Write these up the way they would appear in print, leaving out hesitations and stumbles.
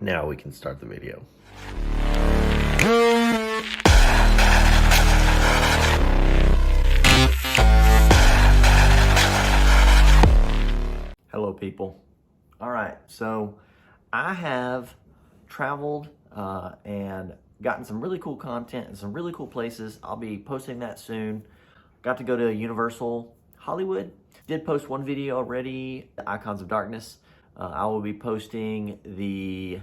Now we can start the video. Hello, people. All right, so I have traveled and gotten some really cool content and some really cool places. I'll be posting that soon. Got to go to Universal Hollywood. Did post one video already, the Icons of Darkness. I will be posting the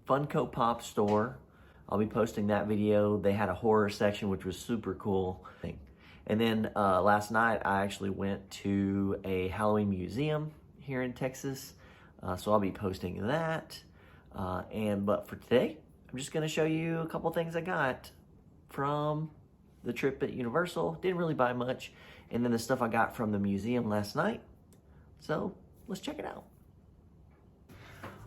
Funko Pop store. I'll be posting that video. They had a horror section, which was super cool. And then last night, I actually went to a Halloween museum here in Texas. So I'll be posting that. But for today, I'm just gonna show you a couple things I got from the trip at Universal. Didn't really buy much. And then the stuff I got from the museum last night. So let's check it out.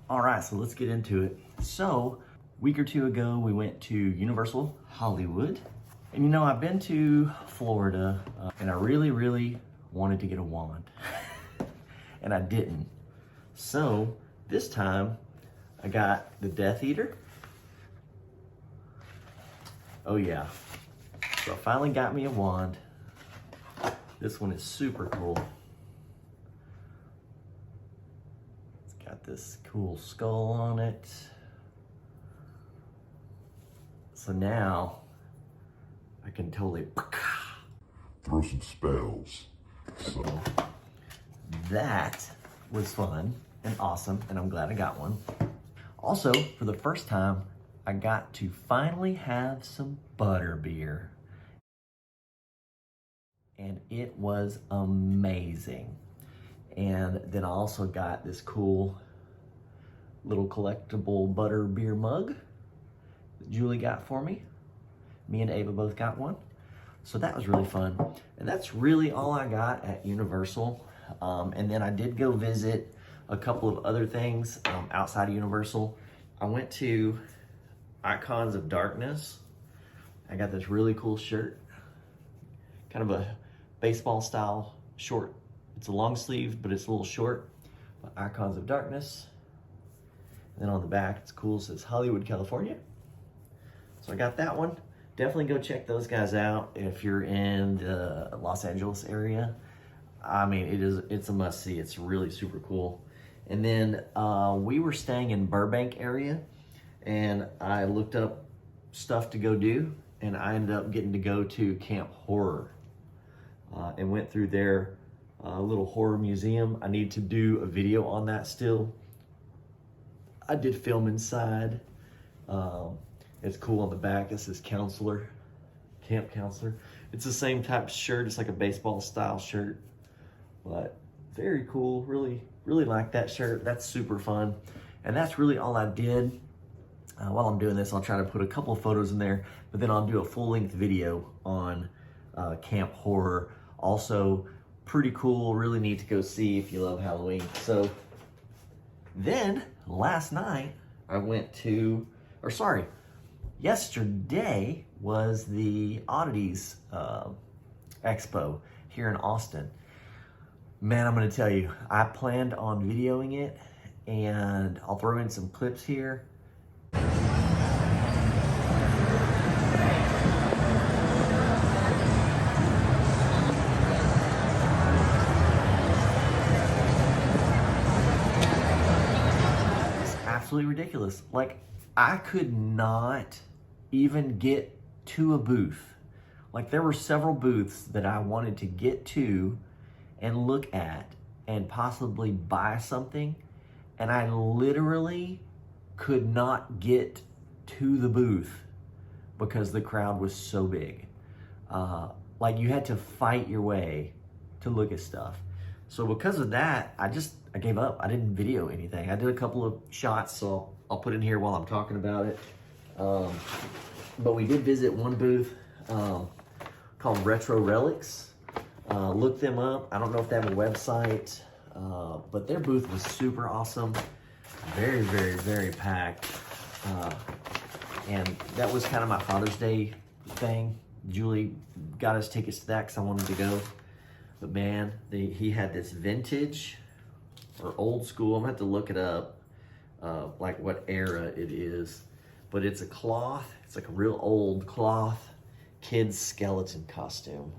All right, so let's get into it. So, a week or two ago, we went to Universal Hollywood. And you know, I've been to Florida, and I really wanted to get a wand. And I didn't. So, this time, I got the Death Eater. Oh yeah. So I finally got me a wand. This one is super cool. Got this cool skull on it. So now I can totally throw some spells. So that was fun and awesome, and I'm glad I got one. Also, for the first time, I got to finally have some butterbeer. And it was amazing. And then I also got this cool little collectible butter beer mug that Julie got for me. Me and Ava both got one. So that was really fun. And that's really all I got at Universal. And then I did go visit a couple of other things outside of Universal. I went to Icons of Darkness. I got this really cool shirt. Kind of a baseball style short. It's a long sleeve, but it's a little short. Icons of Darkness. And then on the back, it's cool. It says Hollywood, California. So I got that one. Definitely go check those guys out if you're in the Los Angeles area. I mean, it's a must see. It's really super cool. And then we were staying in Burbank area, and I looked up stuff to go do, and I ended up getting to go to Camp Horror and went through their little horror museum. I need to do a video on that still. I did film inside. It's cool on the back. It says counselor, camp counselor. It's the same type of shirt. It's like a baseball style shirt, but very cool. Really like that shirt. That's super fun. And that's really all I did. While I'm doing this, I'll try to put a couple of photos in there, but then I'll do a full length video on Camp Horror. Also, pretty cool, really neat to go see if you love Halloween. So then last night I went to, yesterday was the Oddities Expo here in Austin. Man, I'm gonna tell you, I planned on videoing it, and I'll throw in some clips here. Absolutely ridiculous. Like, I could not even get to a booth. Like, there were several booths that I wanted to get to and look at and possibly buy something, and I literally could not get to the booth because the crowd was so big. Like, you had to fight your way to look at stuff. So because of that, I gave up. I didn't video anything. I did a couple of shots, so I'll put in here while I'm talking about it. But we did visit one booth called Retro Relics. Look them up. I don't know if they have a website, but their booth was super awesome. Very packed. And that was kind of my Father's Day thing. Julie got us tickets to that because I wanted to go. But man, he had this vintage or old school, I'm gonna have to look it up, like what era it is. But it's a cloth, it's like a real old cloth kid's skeleton costume.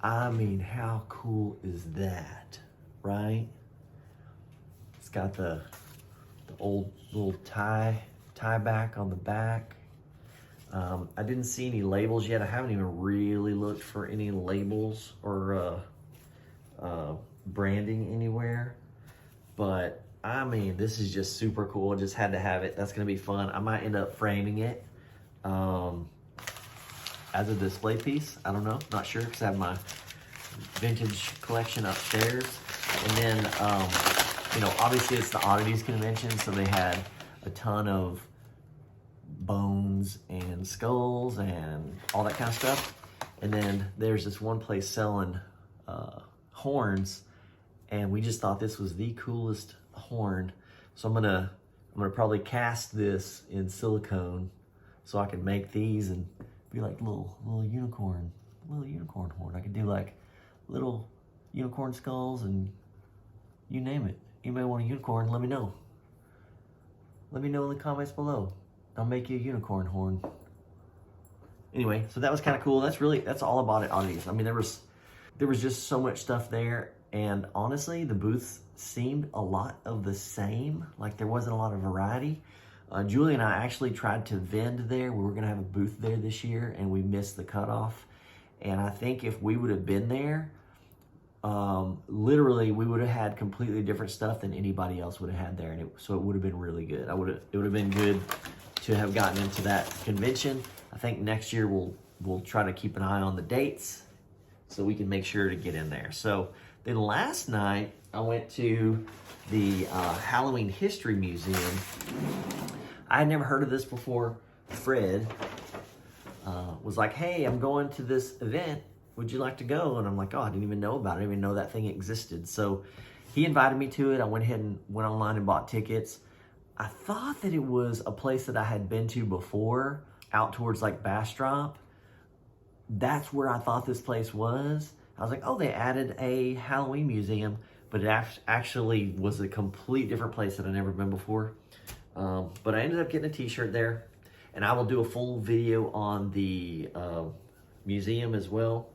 I mean, how cool is that, right? It's got the old little tie back on the back. I didn't see any labels yet. I haven't even really looked for any labels or branding anywhere. But I mean, this is just super cool. I just had to have it. That's gonna be fun. I might end up framing it as a display piece. I don't know, not sure, because I have my vintage collection upstairs. And then, you know, obviously it's the Oddities convention, so they had a ton of bones and skulls and all that kind of stuff. And then there's this one place selling horns, and we just thought this was the coolest horn. So I'm gonna probably cast this in silicone so I can make these and be like little unicorn horn. I could do like little unicorn skulls and you name it. Anybody want a unicorn, let me know. Let me know in the comments below. I'll make you a unicorn horn. Anyway, so that was kind of cool. That's all about it, Oddities. I mean, there was just so much stuff there, and honestly, the booths seemed a lot of the same. Like, there wasn't a lot of variety. Julie and I actually tried to vend there. We were gonna have a booth there this year, and we missed the cutoff. And I think if we would have been there, literally, we would have had completely different stuff than anybody else would have had there, and so it would have been really good. It would have been good to have gotten into that convention. I think next year we'll try to keep an eye on the dates so we can make sure to get in there. So then last night I went to the Halloween History Museum. I had never heard of this before. Fred was like, hey, I'm going to this event. Would you like to go? And I'm like, oh, I didn't even know about it. I didn't even know that thing existed. So he invited me to it. I went ahead and went online and bought tickets. I thought that it was a place that I had been to before, out towards like Bastrop. That's where I thought this place was. I was like, oh, they added a Halloween museum, but it actually was a complete different place that I'd never been before. But I ended up getting a t-shirt there, and I will do a full video on the museum as well.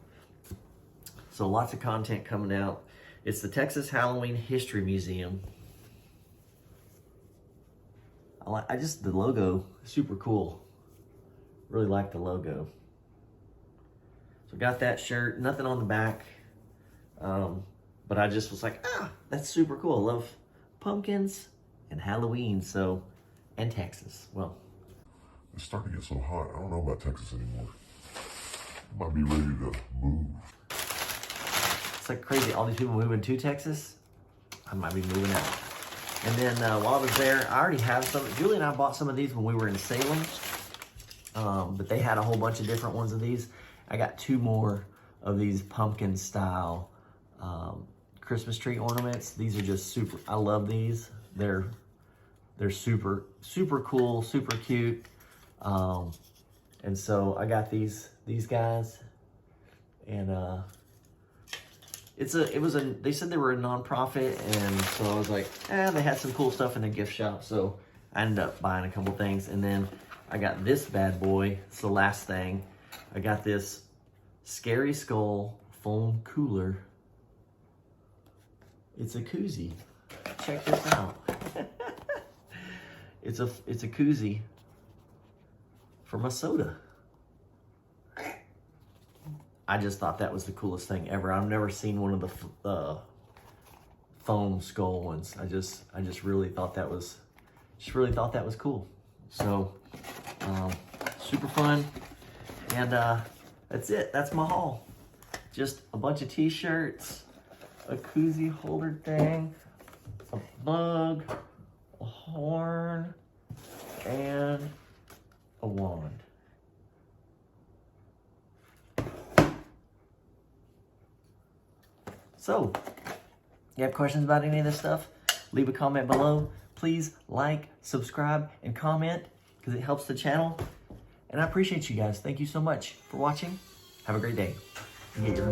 So lots of content coming out. It's the Texas Halloween History Museum. The logo, super cool. Really like the logo. So got that shirt, nothing on the back. But I just was like, that's super cool. I love pumpkins and Halloween, and Texas. Well, It's starting to get so hot. I don't know about Texas anymore. I might be ready to move. it's like crazy. All these people moving to Texas. I might be moving out. And then while I was there, I already have some. Julie and I bought some of these when we were in Salem. But they had a whole bunch of different ones of these. I got 2 more of these pumpkin style Christmas tree ornaments. These are just super, I love these. They're super, super cool, super cute. And so I got these guys, and they said they were a nonprofit, and so I was like, they had some cool stuff in the gift shop, so I ended up buying a couple things. And then I got this bad boy. It's the last thing. I got this Scary Skull foam cooler. It's a koozie. Check this out. It's a koozie for my soda. I just thought that was the coolest thing ever. I've never seen one of the foam skull ones. I just really thought that was cool. So super fun. And that's it. That's my haul. Just a bunch of t-shirts, a koozie holder thing, a mug, a horn, and a wand. So, you have questions about any of this stuff? Leave a comment below. Please like, subscribe, and comment, because it helps the channel. And I appreciate you guys. Thank you so much for watching. Have a great day. And get your